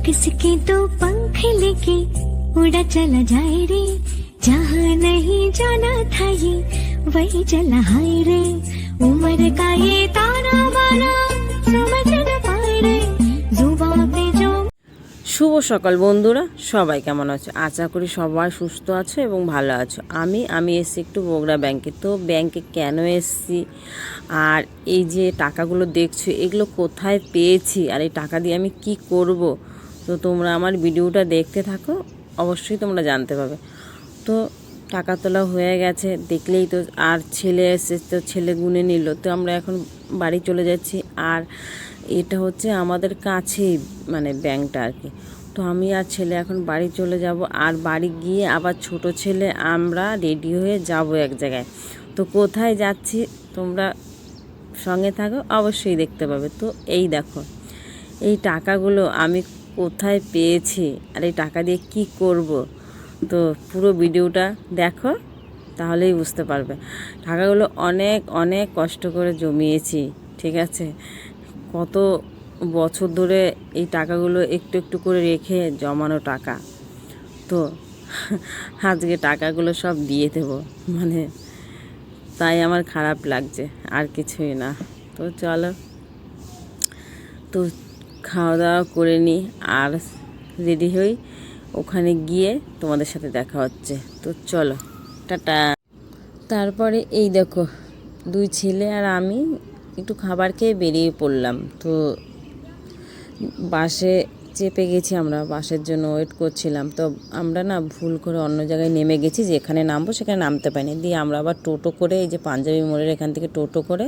किसके तो पंख लेके उड़ा चला जाए रे, जहाँ नहीं जाना था ये वही चला हाय रे। उम्र का ये ताना बाना समझ न पाए रे, जुबां पे जो। শুভ সকাল বন্ধুরা, সবাই কেমন আছো? আশা করি সবাই সুস্থ আছো এবং ভালো আছো। আমি এসেছি একটু বগুড়া ব্যাংকে। তো ব্যাংকে কেন এসেছি আর এই যে টাকাগুলো দেখছো এগুলো কোথায় পেয়েছি আর এই টাকা দিয়ে আমি কি করব, তো তোমরা আমার ভিডিওটা দেখতে থাকো, অবশ্যই তোমরা জানতে পাবে। তো টাকা তোলা হয়ে গেছে দেখলেই তো, আর ছেলে এসে তো ছেলে গুনে নিল। তো আমরা এখন বাড়ি চলে যাচ্ছি। আর এটা হচ্ছে আমাদের কাছেই মানে ব্যাংকটা আর কি। তো আমি আর ছেলে এখন বাড়ি চলে যাব। আর বাড়ি গিয়ে আবার ছোট ছেলে আমরা রেডি হয়ে যাব এক জায়গায়। তো কোথায় যাচ্ছি তোমরা সঙ্গে থাকো, অবশ্যই দেখতে পাবে। তো এই দেখো এই টাকাগুলো আমি কোথায় পেয়েছি আর এই টাকা দিয়ে কি করব, তো পুরো ভিডিওটা দেখো তাহলেই বুঝতে পারবে। টাকাগুলো অনেক অনেক কষ্ট করে জমিয়েছি, ঠিক আছে? কত বছর ধরে এই টাকাগুলো একটু একটু করে রেখে জমানো টাকা। তো আজকে টাকাগুলো সব দিয়ে দেবো, মানে তাই আমার খারাপ লাগছে, আর কিছুই না। তো চলো, তো খাওয়া দাওয়া করে নিই আর রেডি হই, ওখানে গিয়ে তোমাদের সাথে দেখা হচ্ছে। তো চলো, টাটা। তারপরে এই দেখো দুই ছেলে আর আমি একটু খাবার খেয়ে বেরিয়ে পড়লাম। তো বাসে চেপে গেছি, আমরা বাসের জন্য ওয়েট করছিলাম। তো আমরা না ভুল করে অন্য জায়গায় নেমে গেছি, যেখানে নামবো সেখানে নামতে পারিনি। দিয়ে আমরা আবার টোটো করে, এই যে পাঞ্জাবি মোড়ের এখান থেকে টোটো করে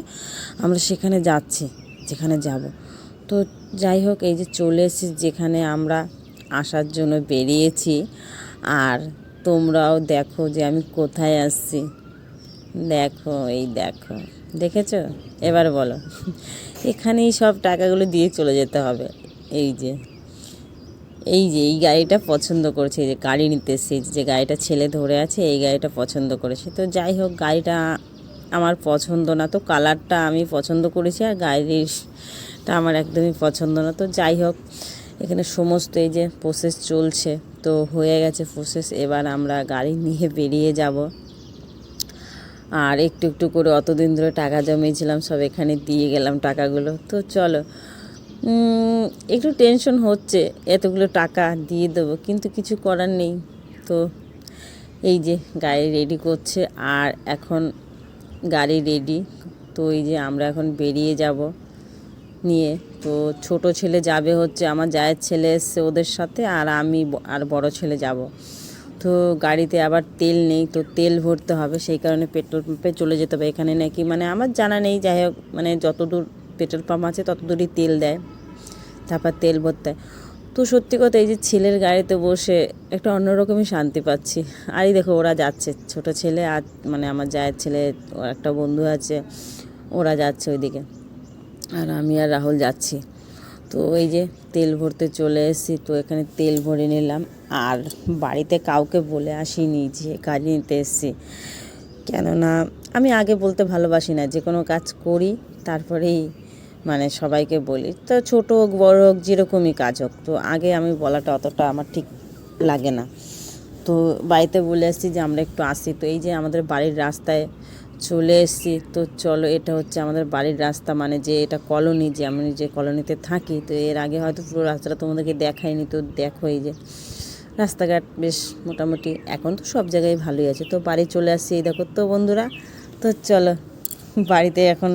আমরা সেখানে যাচ্ছি যেখানে যাব। তো যাই হোক, এই যে চলে এসেছি যেখানে আমরা আসার জন্য বেরিয়েছি। আর তোমরাও দেখো যে আমি কোথায় আসছি, দেখো এই দেখো, দেখেছো? এবার বলো, এখানেই সব টাকাগুলো দিয়ে চলে যেতে হবে। এই যে এই গাড়িটা পছন্দ করেছে, এই যে গাড়ি নিতে এসেছি, যে গাড়িটা ছেলে ধরে আছে এই গাড়িটা পছন্দ করেছে। তো যাই হোক, গাড়িটা আমার পছন্দ না, তো কালারটা আমি পছন্দ করেছি আর গাড়িটা আমার একদমই পছন্দ না। তো যাই হোক, এখানে সমস্ত এই যে প্রসেস চলছে, তো হয়ে গেছে প্রসেস। এবার আমরা গাড়ি নিয়ে বেরিয়ে যাব। আর একটু একটু করে অতদিন ধরে টাকা জমিয়েছিলাম সব এখানে দিয়ে গেলাম টাকাগুলো। তো চলো, একটু টেনশন হচ্ছে, এতগুলো টাকা দিয়ে দেবো কিন্তু কিছু করার নেই। তো এই যে গাড়ি রেডি করছে আর এখন গাড়ি রেডি। তো এই যে আমরা এখন বেরিয়ে যাব নিয়ে। তো ছোট ছেলে যাবে হচ্ছে, আমার জায়ের ছেলে এসছে ওদের সাথে, আর আমি আর বড় ছেলে যাব। তো গাড়িতে আবার তেল নেই, তো তেল ভরতে হবে, সেই কারণে পেট্রোল পাম্পে চলে যেতে হবে। এখানে নাকি মানে আমার জানা নেই, যাই হোক মানে যতদূর পেট্রোল পাম্প আছে তত দূরই তেল দেয়, তারপর তেল ভরতে হয়। তো সত্যি কথা, এই যে ছেলের গাড়িতে বসে একটা অন্যরকমই শান্তি পাচ্ছি। আর এই দেখো ওরা যাচ্ছে, ছোট ছেলে আর মানে আমার জায়ের ছেলে, ওর একটা বন্ধু আছে, ওরা যাচ্ছে ওইদিকে, আর আমি আর রাহুল যাচ্ছি। তো এই যে তেল ভরতে চলে এসেছি। তো এখানে তেল ভরে নিলাম। আর বাড়িতে কাউকে বলে আসিনি যে গাড়ি নিতে এসেছি, কেননা আমি আগে বলতে ভালোবাসি না, যে কোনো কাজ করি তারপরেই মানে সবাইকে বলি। তো ছোটো হোক বড় হোক যেরকমই কাজ হোক, তো আগে আমি বলাটা অতটা আমার ঠিক লাগে না। তো বাড়িতে বলে এসেছি যে আমরা একটু আসি। তো এই যে আমাদের বাড়ির রাস্তায় চলে এসেছি। তো চলো, এটা হচ্ছে আমাদের বাড়ির রাস্তা, মানে যে এটা কলোনি, যে আমি যে কলোনিতে থাকি। তো এর আগে হয়তো পুরো রাস্তাটা তোমাদেরকে দেখাইনি। তো দেখো এই যে রাস্তাঘাট বেশ মোটামুটি এখন তো সব জায়গায় ভালোই আছে। তো বাড়ি চলে আসছি এই দেখো। তো বন্ধুরা, তো চলো বাড়িতে এখন